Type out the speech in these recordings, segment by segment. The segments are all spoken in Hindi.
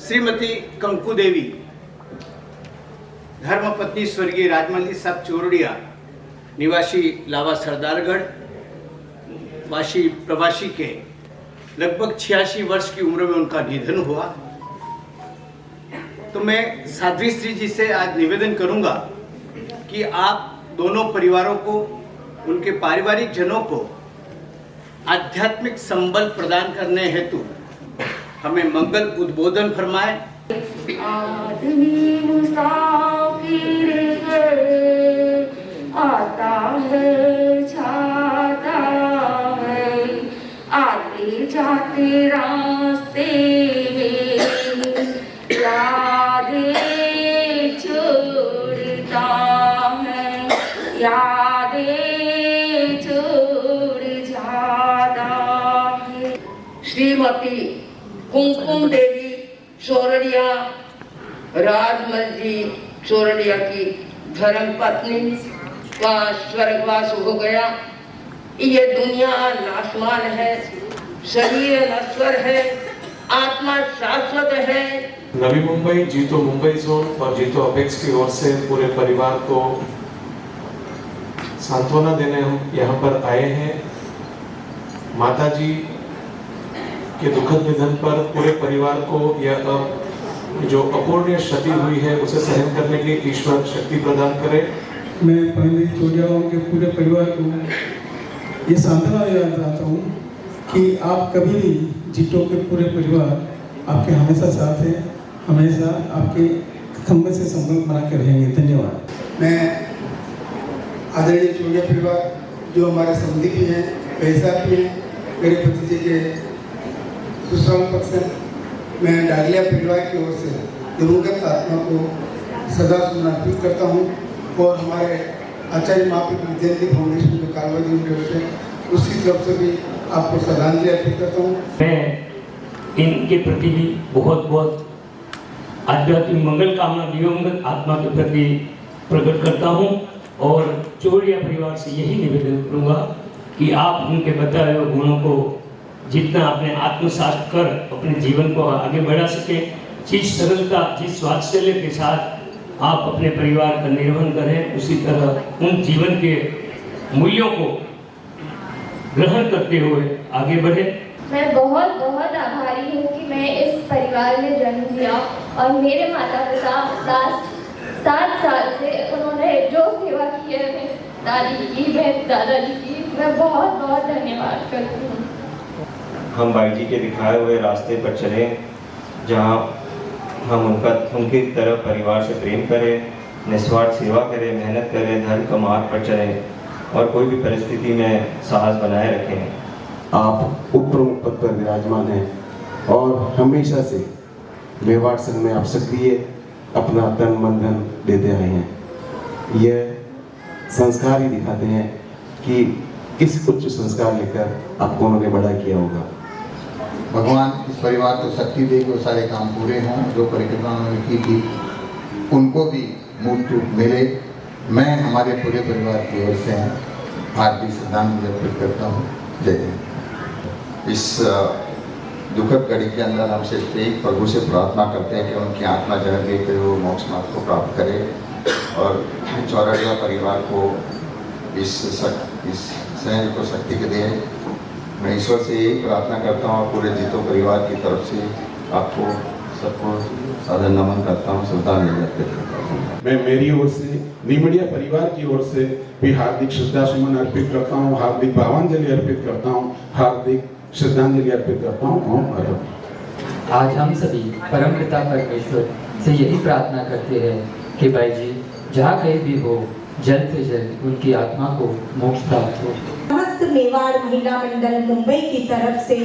श्रीमती कंकु देवी धर्मपत्नी स्वर्गीय राजमल साहब चोरडिया निवासी लावा सरदारगढ़ वासी प्रवासी के लगभग 86 वर्ष की उम्र में उनका निधन हुआ। तो मैं साध्वी श्री जी से आज निवेदन करूंगा कि आप दोनों परिवारों को, उनके पारिवारिक जनों को आध्यात्मिक संबल प्रदान करने हेतु हमें मंगल उद्बोधन फरमाए। आदमी मुसाफिर है, आता है जाता है, आते जाते रास्ते में यादें छोड़ता है, यादें छोड़ जाता है। श्रीमती कुमकुम देवी चोरडिया राजमल जी चोरडिया की धर्म पत्नी का स्वर्गवास हो गया। ये दुनिया नाशवान है, शरीर नश्वर है, आत्मा शाश्वत है। नवी मुंबई, जीतो मुंबई जोन और जीतो अपेक्स की ओर से पूरे परिवार को सांत्वना देने हम यहाँ पर आए हैं। माताजी के दुखद निधन पर पूरे परिवार को यह जो अपूर्णीय क्षति हुई है उसे सहन करने की ईश्वर शक्ति प्रदान करे। मैं पहले चोरडियाओं के पूरे परिवार को ये सांत्वना देना चाहता हूँ कि आप कभी भी जीतो के पूरे परिवार आपके हमेशा साथ है, हमेशा आपके खंबे से संबंध बना के रहेंगे। धन्यवाद। मैं आदरणीय चोरडिया परिवार जो हमारे संबंधी भी हैं, पैसा भी हैं, मेरे भतीजे के सुश्राम पक्ष से मैं डागलिया परिवार की ओर से दिवंगत आत्मा को सदा समर्पित करता हूँ और हमारे आचार्य महाप्रभु विद्यार्थी फाउंडेशन जो कालवादी उनकी ओर से उसकी तरफ से भी आपको श्रद्धांजलि अर्पित करता हूँ। मैं इनके प्रति भी बहुत बहुत आध्यात्मिक मंगल कामना दिवंगत आत्मा के प्रति प्रकट करता हूँ और चोरडिया परिवार से यही निवेदन करूँगा कि आप उनके बताए हुए गुणों को जितना आपने आत्मसात कर अपने जीवन को आगे बढ़ा सके, जिस सरलता जिस वात्सल्य के साथ आप अपने परिवार का निर्वहन करें, उसी तरह उन जीवन के मूल्यों को ग्रहण करते हुए आगे बढ़े। मैं बहुत बहुत आभारी हूँ कि मैं इस परिवार में जन्म लिया और मेरे माता पिता लास्ट 7 साल से उन्होंने जो सेवा की है, मेरी दादी की, मेरे दादाजी की, मैं बहुत बहुत धन्यवाद करती हूँ। हम भाई जी के दिखाए हुए रास्ते पर चलें, जहाँ हम उनकी तरह परिवार से प्रेम करें, निस्वार्थ सेवा करें, मेहनत करें, धर्म का मार्ग पर चलें और कोई भी परिस्थिति में साहस बनाए रखें। आप उप प्रमुख पद पर विराजमान हैं और हमेशा से मेवाड़ संघ में आप सक्रिय अपना तन मन धन देते आए हैं। यह संस्कार ही दिखाते हैं कि किस उच्च संस्कार लेकर आपको उन्होंने बड़ा किया होगा। भगवान इस परिवार को शक्ति दे, वो सारे काम पूरे हों जो परिक्रमा उन्होंने की थी, उनको भी मूर्त रूप मिले। मैं हमारे पूरे परिवार की ओर से हार्दिक श्रद्धांजलि अर्पित करता हूँ। जय हिंद। इस दुखद घड़ी के अंदर हम सिर्फ एक प्रभु से प्रार्थना करते हैं कि उनकी आत्मा जगत गई फिर वो मोक्ष मार्ग को प्राप्त करे और चौरडिया परिवार को इस सहन को शक्ति के दे। मैं ईश्वर से यही प्रार्थना करता हूँ और पूरे जीतो परिवार की तरफ से आपको सबको सादर नमन करता हूँ, श्रद्धांजलि अर्पित करता हूँ। मैं मेरी ओर से नीमड़िया परिवार की ओर से भी हार्दिक श्रद्धा सुमन अर्पित करता हूँ, हार्दिक भावांजलि अर्पित करता हूँ, हार्दिक श्रद्धांजलि अर्पित करता हूँ। ओम हर। आज हम सभी परमपिता परमेश्वर से यही प्रार्थना करते हैं कि भाई जी जहाँ कहीं भी हो, जल्द से जल्द उनकी आत्मा को मोक्ष प्राप्त हो। समस्त मेवाड़ महिला मंडल मुंबई की तरफ से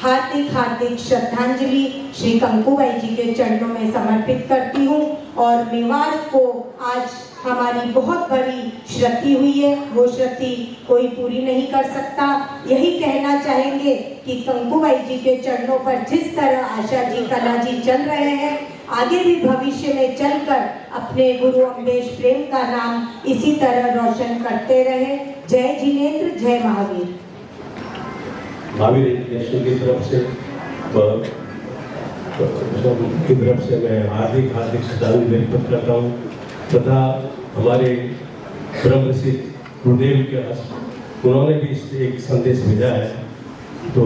हार्दिक श्रद्धांजलि श्री कंकुबाई जी के चरणों में समर्पित करती हूँ और मेवाड़ को आज हमारी बहुत बड़ी क्षति हुई है, वो क्षति कोई पूरी नहीं कर सकता। यही कहना चाहेंगे कि कंकुबाई जी के चरणों पर जिस तरह आशा जी, कला जी चल रहे हैं, आगे भी भविष्य में चलकर अपने गुरु अम्बेश प्रेम का नाम इसी तरह रोशन करते रहे। जय जिनेंद्र, जय महावीर। महावीर एजुकेशन की तरफ से की तरफ से मैं हार्दिक श्रद्धांजलि व्यक्त करता हूँ तथा हमारे ब्रह्मऋषि गुरुदेव के उन्होंने भी एक संदेश भेजा है, तो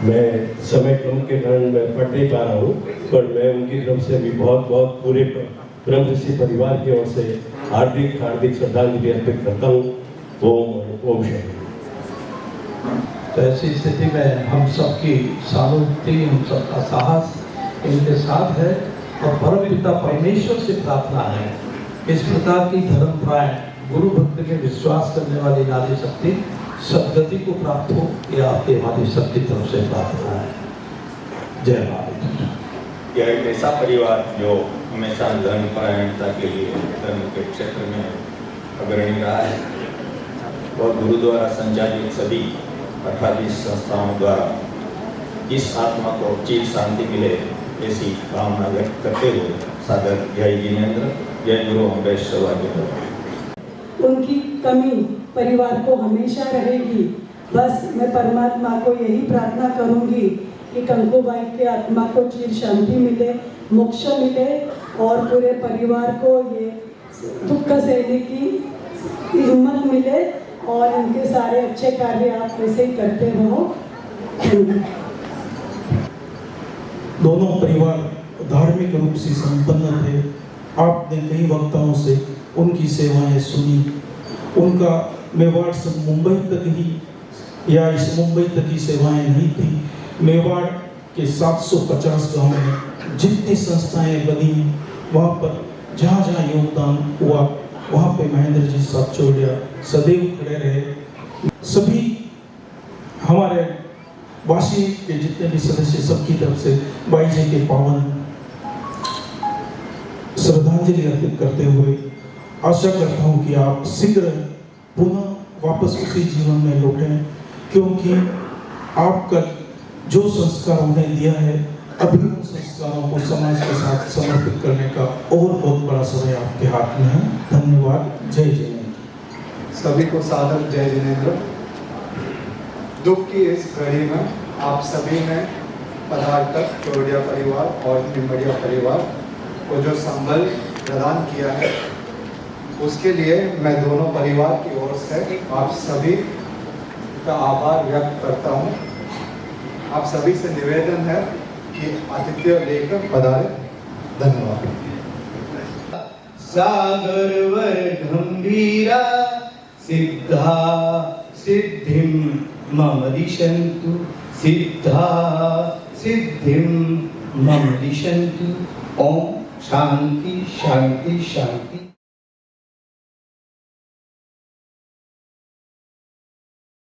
मैं समय कम के कारण मैं पढ़ नहीं पा रहा हूँ, पर मैं उनकी तरफ से भी बहुत बहुत पूरे ब्रह्मऋषि परिवार की ओर से हार्दिक श्रद्धांजलि अर्पित करता हूँ। ओम शांति। तो ऐसी स्थिति में हम सबकी सहानुभूति, हम सबका साहस इनके साथ है और परम पिता परमेश्वर से प्रार्थना है इस प्रकार की धर्मप्राण गुरु भक्त के विश्वास करने वाली नारी शक्ति सदगति को प्राप्त हो, यह आपके माता शक्ति तरफ से प्रार्थना है। जय माता। यह एक ऐसा परिवार जो हमेशा धर्मपरायणता के लिए धर्म के क्षेत्र में अग्रणी रहा है और गुरु द्वारा संचालित सभी 18 संस्थाओं द्वारा इस आत्मा को चिर शांति मिले ऐसी कामना व्यक्त करते हुए सादर जय जिनेंद्र, जय गुरु अम्बेश सौभाग्य। उनकी कमी परिवार को हमेशा रहेगी। बस मैं परमात्मा को यही प्रार्थना करूंगी कि कंकूबाई के आत्मा को चिर शांति मिले, मोक्ष मिले और पूरे परिवार को ये दुख सहने की हिम्मत मिले और इनके सारे अच्छे कार्य आप वैसे ही करते रहो। दोनों परिवार धार्मिक रूप से संपन्न थे। आपने कई वक्ताओं से उनकी सेवाएं सुनी। उनका मेवाड़ से मुंबई तक ही या इस मुंबई तक की सेवाएं नहीं थी। मेवाड़ के 750 गांव में जितनी संस्थाएं बनी, वहाँ पर जहाँ जहाँ योगदान हुआ वहाँ पे महेंद्र जी सातचोड़िया सदैव खड़े रहे। सभी हमारे वासी के जितने भी सदस्य सबकी तरफ से बाई जी के पावन श्रद्धांजलि अर्पित करते हुए आशा करता हूँ कि आप शीघ्र पुनः वापस उसी जीवन में लौटें, क्योंकि आपका जो संस्कार उन्हें दिया है अभी उन संस्कारों को समाज के साथ समर्पित करने का और बहुत बड़ा समय आपके हाथ में है। धन्यवाद। जय जिनेंद्र। सभी को सादर जय जिनेंद्र। दुख की इस घड़ी में आप सभी ने पधार कर चौड़िया परिवार और निम्बड़िया परिवार को जो संबल प्रदान किया है उसके लिए मैं दोनों परिवार की ओर से आप सभी का आभार व्यक्त करता हूँ। आप सभी से निवेदन है कि आतिथ्य लेकर पधारे। धन्यवाद। सागर वर गंभीरा सिद्धा सिद्धिं मम दिशन्तु, सिद्धा सिद्धिं मम दिशन्तु। ओम शांति शांति शांति।